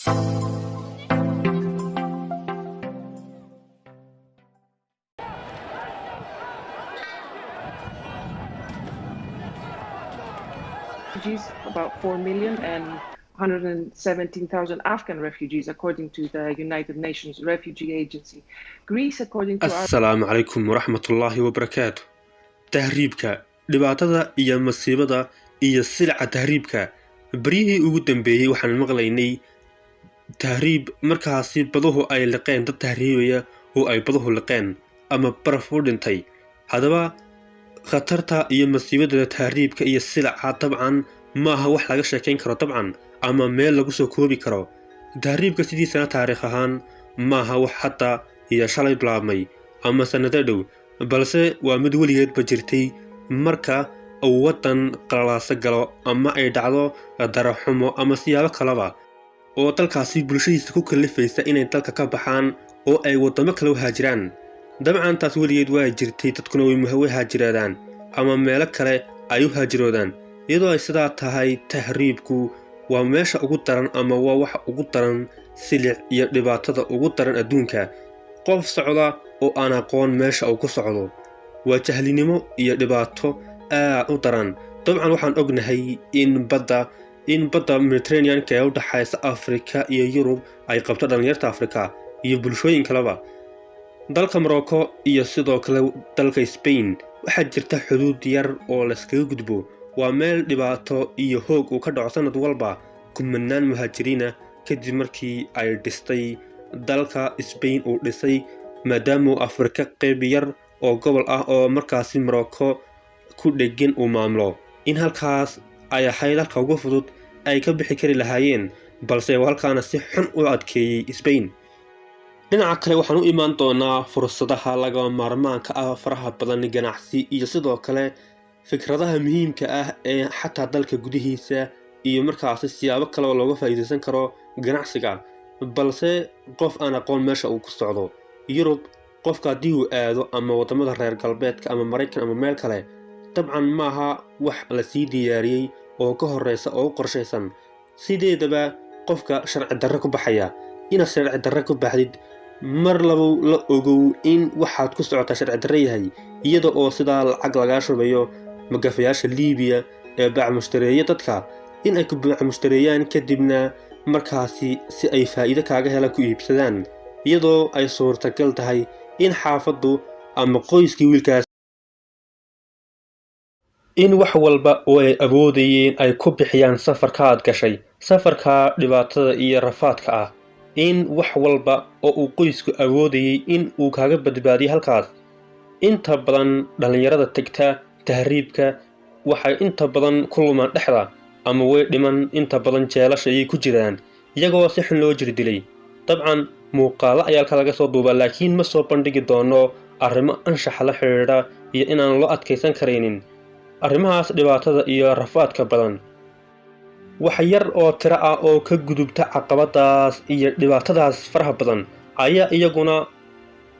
Refugees, about 4 million and 117,000 Afghan refugees, according to the United Nations Refugee Agency. Greece, according to Assalamu alaikum warahmatullahi wabarakatuh. Tahriibka, dhibaatada iyo masiibada iyo silca tahriibka. Barihii ugu dambeeyay waxaan maqlaynay tahriib markaasi baduhu ay liqeen dad tahriibaya oo ay baduhu liqeen ama baraf u dhintay. Hadaba khatarta iyo masiibada tahriibka iyo silca dabcan maaha wax laga sheekayn karo dabcan ama meel lagu soo koobi karo. Tahriibka sidiisana taariikh ahaan maaha wax hatta iyo shalay bilaabmay ama sanado dhow, balse waa mid weligeedba jirtay marka uu wadan qalalaasa galo ama ay dhacdo daraxumo ama siyaabo kaleba oo dalkaasi bulshadiisa ku kalifaysa inay dalka ka baxaan oo ay wadamo kale u haajiraan. dabcan taas weligeed waa jirtay, dadkuna way haajiraadaan ama meelo kale ay u haajiroodaan. iyadoo ay sidaa tahay, tahriibku waa meesha ugu daran ama waa waxa ugu daran silic iyo dhibaatada ugu daran adduunka. qof socda oo aan aqoon meesha uu ku socdo waa jahlinimo iyo dhibaato aad u daran. dabcan waxaan ognahay in badda Mediterranean-ka ee u dhaxaysa Afrika iyo Yurub ay qabto dhalinyarta Afrika iyo bulshooyin kaleba. dalka Morocco iyo sidoo kale dalka Spain waxaa jirta xuduud yar oo la iskaga gudbo. waa meel dhibaato iyo hoog uu ka dhaco sanad walba kumanaan muhaajiriina kadib markii ay dhistay dalka Spain uu dhisay, maadaama Afrika qayb yar oo gobol ah oo markaasi Morocco ku dhegan uu maamulo. in halkaas ay ahayd halka ugu fudud ay ka bixi kari lahaayeen, balse halkaana si xun u adkeeyay Spain. dhinaca kale waxaan u imaan doonaa fursadaha lagama maarmaanka ah, faraha badan ganacsi iyo sidoo kale fikradaha muhiimka ah ee xataa dalka gudihiisa iyo markaasi siyaabo kale oo looga faa'iideysan karo ganacsiga. balse qof aan aqoon meesha uu ku socdo Yurub, qofka haddii uu aado ama wadamada reer galbeedka ama Maraykan ama meel kale, dabcan maaha wax la sii diyaariyey oo ka horeysa oo qorshaysan. sideedaba qofka sharci darro ku baxaya, inaad sharci darro ku baxdid mar laba la ogow in waxaad ku socotaa sharci darro yahay, iyada oo sidaa lacag lagaa shubayo magafayaasha Liibiya ee baac mushtareeya dadka in ay ku baac mushtareeyaan kadibna markaasi si ay faa'iido kaaga hela ku iibsadaan, iyadoo ay suurtagal tahay in xaafaddu ama qoyskii wiilkaas in wax walba oo ay awoodayeen ay ku bixiyaan safarka aad gashay, safarka dhibaatada iyo rafaadka ah. in wax walba oo uu qoysku awoodayay in uu kaaga badbaadiyo halkaas. inta badan dhalinyarada tagta tahriibka waxay inta badan ku lumaan dhexda ama way dhiman, inta badan jeelasha ayay ku jiraan iyagoo si xun loo jir dilay. dabcan muuqaalo ayaa laga soo duubaa, laakiin ma soo bandhigi doono arrimo anshaxa la xidhiidha iyo inaan loo adkaysan karaynin arrimahaas dhibaatada iyo rafaadka badan. wax yar oo tiro ah oo ka gudubta caqabadaas iyo dhibaatadaas faraha badan ayaa iyaguna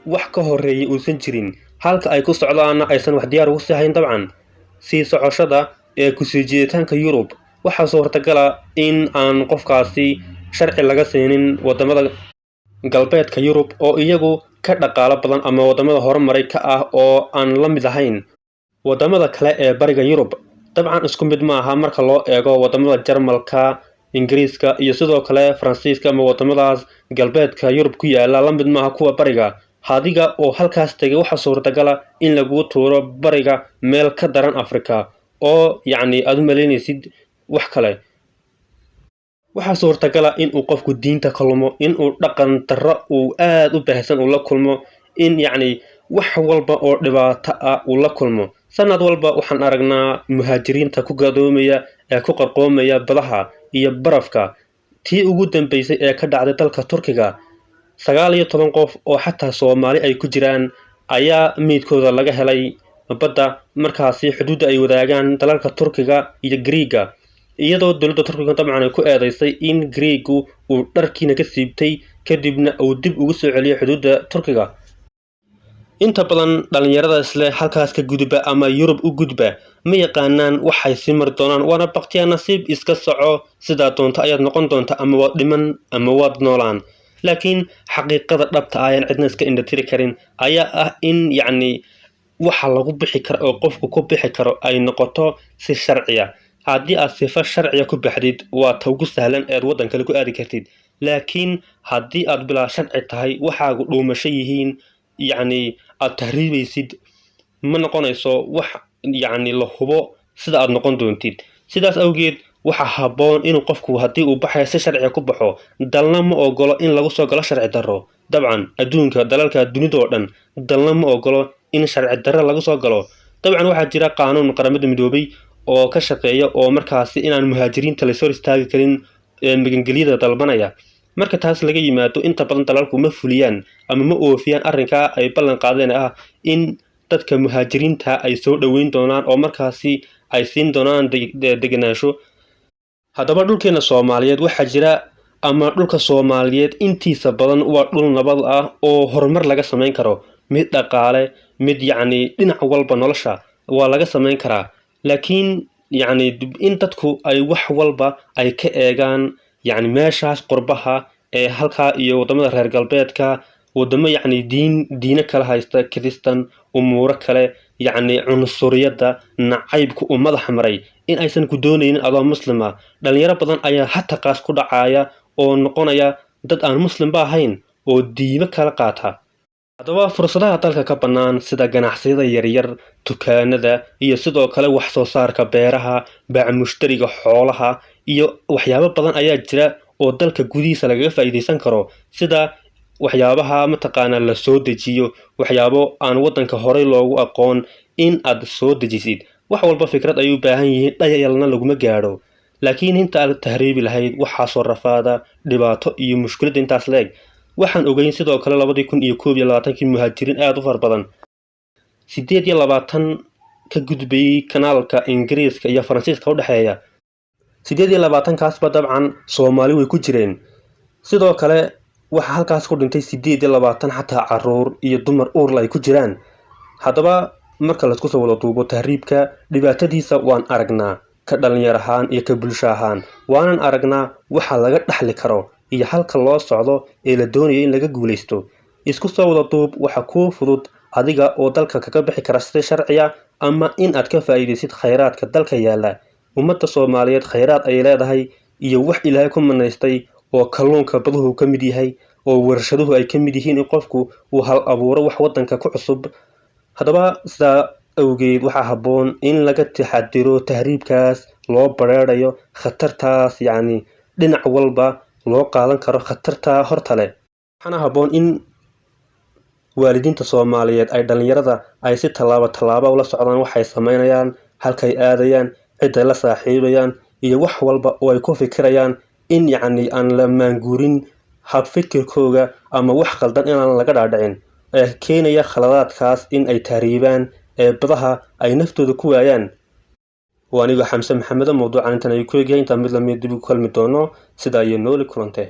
wax ka horeeyay uusan jirin, halka ay ku socdaana aysan wax diyaar ugu sii hayn. dabcan sii socoshada ee ku sii jeeditaanka Yurub waxaa suurtagala in aan qofkaasi sharci laga siinin wadamada galbeedka Yurub oo iyagu ka dhaqaalo badan ama wadamada horumaray ka ah oo aan la mid ahayn wadamada kale ee bariga Yurub. dabcan isku mid ma aha marka loo eego wadamada Jarmalka, Ingiriiska iyo sidoo kale Faransiiska ama wadamadaas galbeedka Yurub ku yaala la mid maaha kuwa bariga. hadiga oo halkaas tagay waxa suurtagala in lagu tuuro bariga meel ka daran Afrika oo yacni aad u maleynaysid wax kale. waxaa suurtagala in uu qofku diinta ka lumo, in uu dhaqan darro uu aad u baahsan uu la kulmo, in yacni wax walba oo dhibaato ah uu la kulmo. sanad walba waxaan aragnaa muhaajiriinta ku gadoomaya ee ku qarqoomaya badaha iyo barafka. tii ugu dambeysay ee ka dhacday dalka Turkiga 19 qof oo xataa Soomaali ay ku jiraan ayaa meydkooda laga helay badda markaasi xuduudda ay wadaagaan dalalka Turkiga iyo Greega, iyadoo dowladda Turkiga dabcan ay ku eedeysay in Greegu uu dharkiina ka siibtay kadibna uu dib ugu soo celiyay xuduudda Turkiga. inta badan dhalinyarada isle halkaas ka gudba ama Yurub u gudba ma yaqaanaan waxay si mar doonaan waana baqtiya nasiib iska soco sida doonta ayaad noqon doonta ama waad dhiman ama waad noolaan laakiin xaqiiqada dhabta ah ayaan cidna iska indhatiri karin ayaa ah in waxa lagu bixi karo oo qofku ku bixi karo ay noqoto si sharciya haddii aad sifa sharciya ku baxdid waa ta ugu sahlan ee waddan kale ku aadi kartid laakiin haddii aad bilaa sharci tahay waxaagu dhuumasho yihiin aad tahriibaysid ma noqonayso wax la hubo sida aad noqon doontid sidaas awgeed waxa habboon inuu qofku haddii uu baxayo si sharci ku baxo dalna ma ogolo in lagu soo galo sharci darro dabcan adduunka dalalka dunida oo dhan dalna ma ogolo in sharci darro lagu soo galo dabcan waxaa jira qaanuun qaramada midoobay oo ka shaqeeya oo markaasi inaan muhaajiriinta la soo istaagi karin magangelyada dalbanaya marka taas laga yimaado inta badan dalalku ma fuliyaan ama ma oofiyaan arrinka ay ballan qaadeen ah in dadka muhaajiriinta ay soo dhaweyn doonaan oo markaasi ay siin doonaan degenaansho haddaba dhulkeena Soomaaliyeed waxaa jira ama dhulka Soomaaliyeed intiisa badan waa dhul nabad ah oo horumar laga sameyn karo mid dhaqaale mid dhinac walba nolosha waa laga sameyn karaa laakiin in dadku ay wax walba ay ka eegaan meeshaas qurbaha ee halka iyo wadamada reer galbeedka wadamo diina kala haysta Kristan umuuro kale cunsuriyada nacaybku u madax maray in aysan ku doonaynin adoo muslima dhalinyaro badan ayaa hatta qaas ku dhacaya oo noqonaya dad aan muslimba ahayn oo diibo kala qaata haddaba fursadaha dalka ka bannaan sida ganacsiyada yaryar dukaanada iyo sidoo kale wax soo saarka beeraha baac mushtariga xoolaha iyo waxyaabo badan ayaa jira oo dalka gudihiisa lagaga faa'iideysan karo sida waxyaabaha la soo dejiyo waxyaabo aan waddanka horey loogu aqoon in aad soo dejisid wax walba fikrad ay u baahan yihiin dhayalna laguma gaadho laakiin inta aad tahriibi lahayd waxaa soo rafaada dhibaato iyo mushkilad intaas leeg waxaan ogeyn sidoo kale 2021 muhaajiriin aad u far badan 28 ka gudbay kanaalka Ingiriiska iyo Faransiiska u dhaxeeya 28 kaasba dabcan Soomaali way ku jireen sidoo kale waxa halkaas ku dhintay 28 xataa caruur iyo dumar uur ay ku jiraan haddaba marka la isku soo wada duubo tahriibka dhibaatadiisa waan aragnaa ka dhalinyar ahaan iyo ka bulsho ahaan waanan aragnaa waxa laga dhaxli karo iyo halka loo socdo ee la doonayo in laga guuleysto isku soo wada duub waxa ku fudud adiga oo dalka kaga bixi kara si sharciya ama in aad ka faa'iideysid khayraadka dalka yaala ummadda Soomaaliyeed khayraad ay leedahay iyo wax Ilaahay ku manaystay oo kalluunka baduhu ka mid yahay oo warshaduhu ay ka mid yihiin in qofku uu hal abuuro wax waddanka ku cusub haddaba sida awgeed waxa habboon in laga taxadiro tahriibkaas loo bareerayo khatartaas dhinac walba loo qaadan karo khatarta hortale waxana habboon in waalidiinta Soomaaliyeed ay dhalinyarada ay si tallaabo ula socdaan waxay sameynayaan halkay aadayaan cid ay la saaxiibayaan iyo wax walba oo ay ku fikirayaan in aan la maanguurin hab fikirkooga ama wax qaldan inaan laga dhaadhicin ee keenaya khaladaadkaas in ay tahriibaan ee badaha ay naftooda ku waayaan وأنا حمزة محمد موضوع عن تنايكوي جاي تعمل لهم يدري كل مدونه سدايا نول كلنته